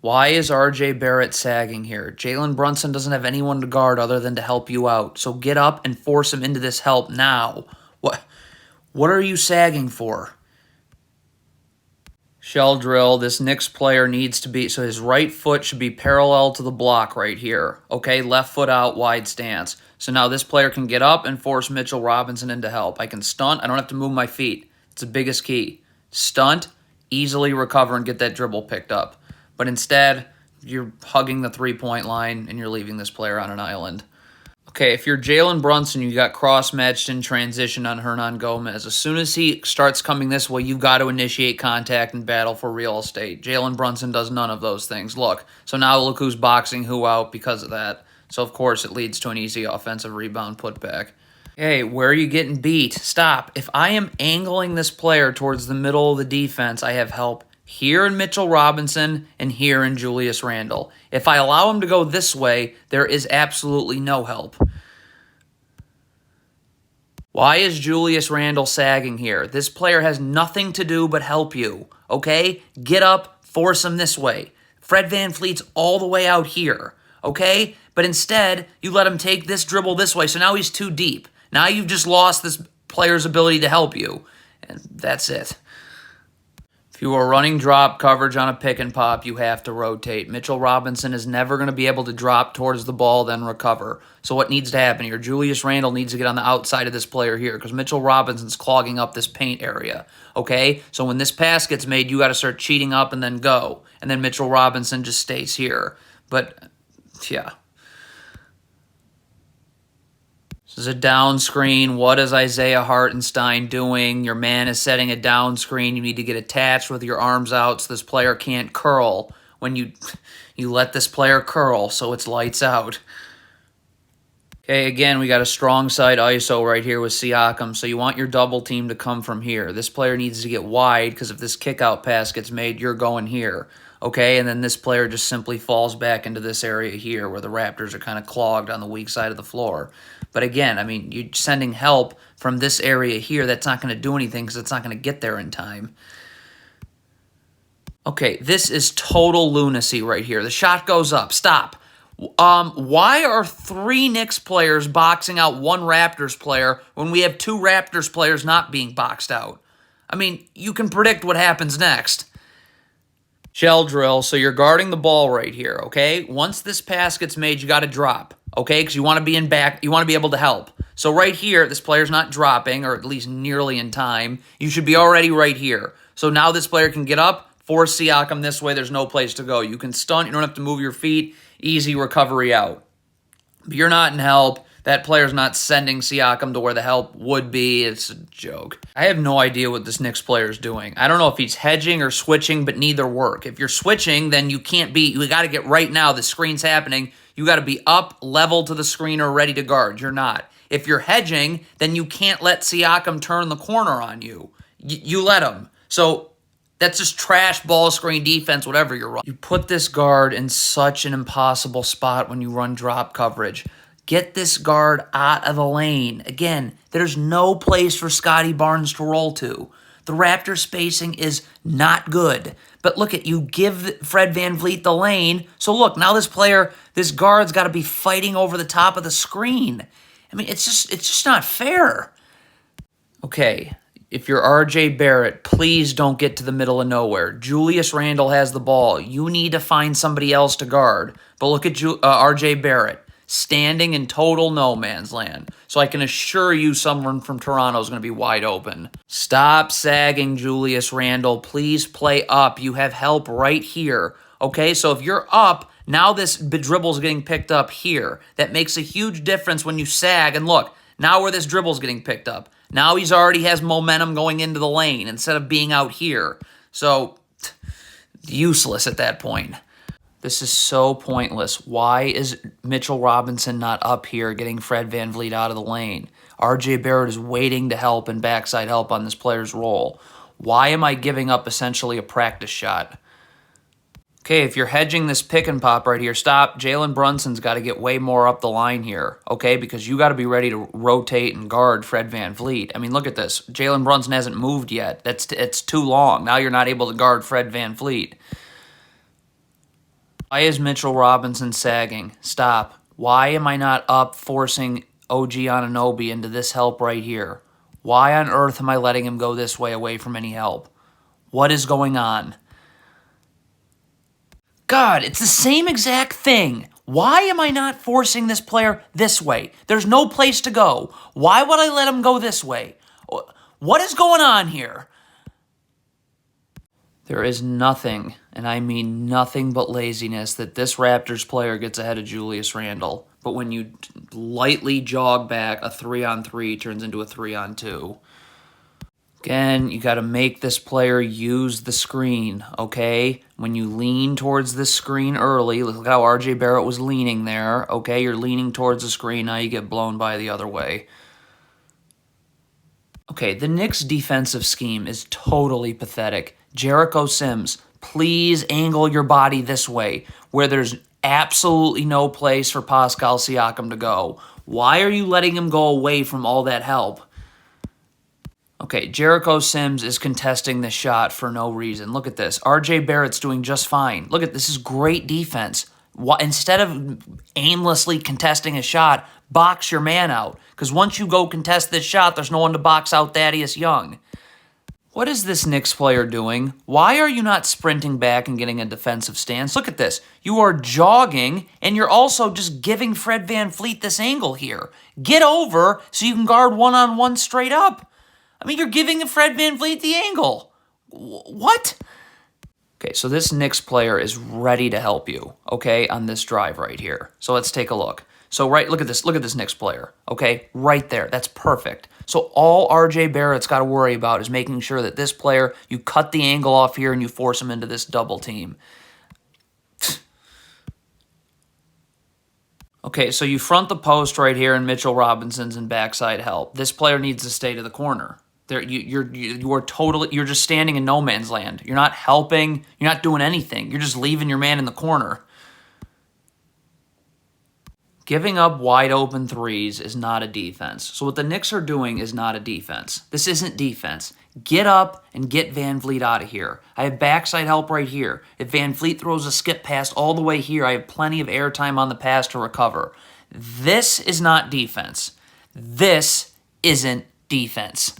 Why is RJ Barrett sagging here? Jalen Brunson doesn't have anyone to guard other than to help you out. So get up and force him into this help now. What are you sagging for? Shell drill. This Knicks player needs to be, so his right foot should be parallel to the block right here. Okay, left foot out, wide stance. So now this player can get up and force Mitchell Robinson into help. I can stunt. I don't have to move my feet. It's the biggest key. Stunt, easily recover and get that dribble picked up. But instead, you're hugging the three-point line and you're leaving this player on an island. Okay, if you're Jalen Brunson, you got cross-matched in transition on Hernan Gomez. As soon as he starts coming this way, you've got to initiate contact and battle for real estate. Jalen Brunson does none of those things. Look, so now look who's boxing who out because of that. So, of course, it leads to an easy offensive rebound putback. Hey, where are you getting beat? Stop. If I am angling this player towards the middle of the defense, I have help here in Mitchell Robinson and here in Julius Randle. If I allow him to go this way, there is absolutely no help. Why is Julius Randle sagging here? This player has nothing to do but help you, okay? Get up, force him this way. Fred VanVleet's all the way out here, okay? But instead, you let him take this dribble this way, so now he's too deep. Now you've just lost this player's ability to help you, and that's it. If you are running drop coverage on a pick and pop, you have to rotate. Mitchell Robinson is never going to be able to drop towards the ball, then recover. So what needs to happen here? Julius Randle needs to get on the outside of this player here because Mitchell Robinson's clogging up this paint area. Okay? So when this pass gets made, you got to start cheating up and then go. And then Mitchell Robinson just stays here. But, yeah. This is a down screen. What is Isaiah Hartenstein doing? Your man is setting a down screen. You need to get attached with your arms out so this player can't curl. When you let this player curl, so it's lights out. Okay, again, we got a strong side ISO right here with Siakam, so you want your double team to come from here. This player needs to get wide because if this kick-out pass gets made, you're going here. Okay, and then this player just simply falls back into this area here where the Raptors are kind of clogged on the weak side of the floor. But again, I mean, you're sending help from this area here. That's not going to do anything because it's not going to get there in time. Okay, this is total lunacy right here. The shot goes up. Stop. Why are 3 Knicks players boxing out 1 Raptors player when we have 2 Raptors players not being boxed out? I mean, you can predict what happens next. Shell drill, so you're guarding the ball right here, okay? Once this pass gets made, you got to drop, okay? Because you want to be in back, you want to be able to help. So right here, this player's not dropping, or at least nearly in time. You should be already right here. So now this player can get up, force Siakam this way, there's no place to go. You can stunt, you don't have to move your feet, easy recovery out. But you're not in help. That player's not sending Siakam to where the help would be. It's a joke. I have no idea what this Knicks player is doing. I don't know if he's hedging or switching, but neither work. If you're switching, then you can't be. You got to get right now. The screen's happening. You got to be up, level to the screen, or ready to guard. You're not. If you're hedging, then you can't let Siakam turn the corner on you. You let him. So that's just trash ball screen defense, whatever you're running. You put this guard in such an impossible spot when you run drop coverage. Get this guard out of the lane. Again, there's no place for Scotty Barnes to roll to. The Raptor spacing is not good. But look at, you give Fred VanVleet the lane. So look, now this guard's got to be fighting over the top of the screen. I mean, it's just not fair. Okay, if you're RJ Barrett, please don't get to the middle of nowhere. Julius Randle has the ball. You need to find somebody else to guard. But look at RJ Barrett. Standing in total no man's land. So I can assure you someone from Toronto is going to be wide open. Stop sagging, Julius Randle. Please play up. You have help right here. Okay, so if you're up, now this dribble's getting picked up here. That makes a huge difference when you sag. And look, now where this dribble's getting picked up. Now he's already has momentum going into the lane instead of being out here. So, useless at that point. This is so pointless. Why is Mitchell Robinson not up here getting Fred VanVleet out of the lane? RJ Barrett is waiting to help and backside help on this player's roll. Why am I giving up essentially a practice shot? Okay, if you're hedging this pick and pop right here, stop. Jalen Brunson's got to get way more up the line here, okay? Because you got to be ready to rotate and guard Fred VanVleet. I mean, look at this. Jalen Brunson hasn't moved yet. It's too long. Now you're not able to guard Fred VanVleet. Why is Mitchell Robinson sagging? Stop. Why am I not up forcing OG Anunoby into this help right here? Why on earth am I letting him go this way away from any help? What is going on? God, it's the same exact thing. Why am I not forcing this player this way? There's no place to go. Why would I let him go this way? What is going on here? There is nothing, and I mean nothing but laziness, that this Raptors player gets ahead of Julius Randle. But when you lightly jog back, a 3-on-3 turns into a 3-on-2. Again, you got to make this player use the screen, okay? When you lean towards the screen early, look how RJ Barrett was leaning there, okay? You're leaning towards the screen, now you get blown by the other way. Okay, the Knicks' defensive scheme is totally pathetic. Jericho Sims, please angle your body this way, where there's absolutely no place for Pascal Siakam to go. Why are you letting him go away from all that help? Okay, Jericho Sims is contesting this shot for no reason. Look at this. RJ Barrett's doing just fine. Look at this. Is great defense. Instead of aimlessly contesting a shot, box your man out. Because once you go contest this shot, there's no one to box out Thaddeus Young. What is this Knicks player doing? Why are you not sprinting back and getting a defensive stance? Look at this. You are jogging, and you're also just giving Fred VanVleet this angle here. Get over so you can guard one-on-one straight up. I mean, you're giving Fred VanVleet the angle. What? Okay, so this Knicks player is ready to help you, okay, on this drive right here. So let's take a look. So look at this Knicks player, okay, right there. That's perfect. So all RJ Barrett's got to worry about is making sure that this player, you cut the angle off here and you force him into this double team. Okay, so you front the post right here and Mitchell Robinson's in backside help. This player needs to stay to the corner. You're just standing in no man's land. You're not helping. You're not doing anything. You're just leaving your man in the corner. Giving up wide open threes is not a defense. So what the Knicks are doing is not a defense. This isn't defense. Get up and get VanVleet out of here. I have backside help right here. If VanVleet throws a skip pass all the way here, I have plenty of airtime on the pass to recover. This is not defense. This isn't defense.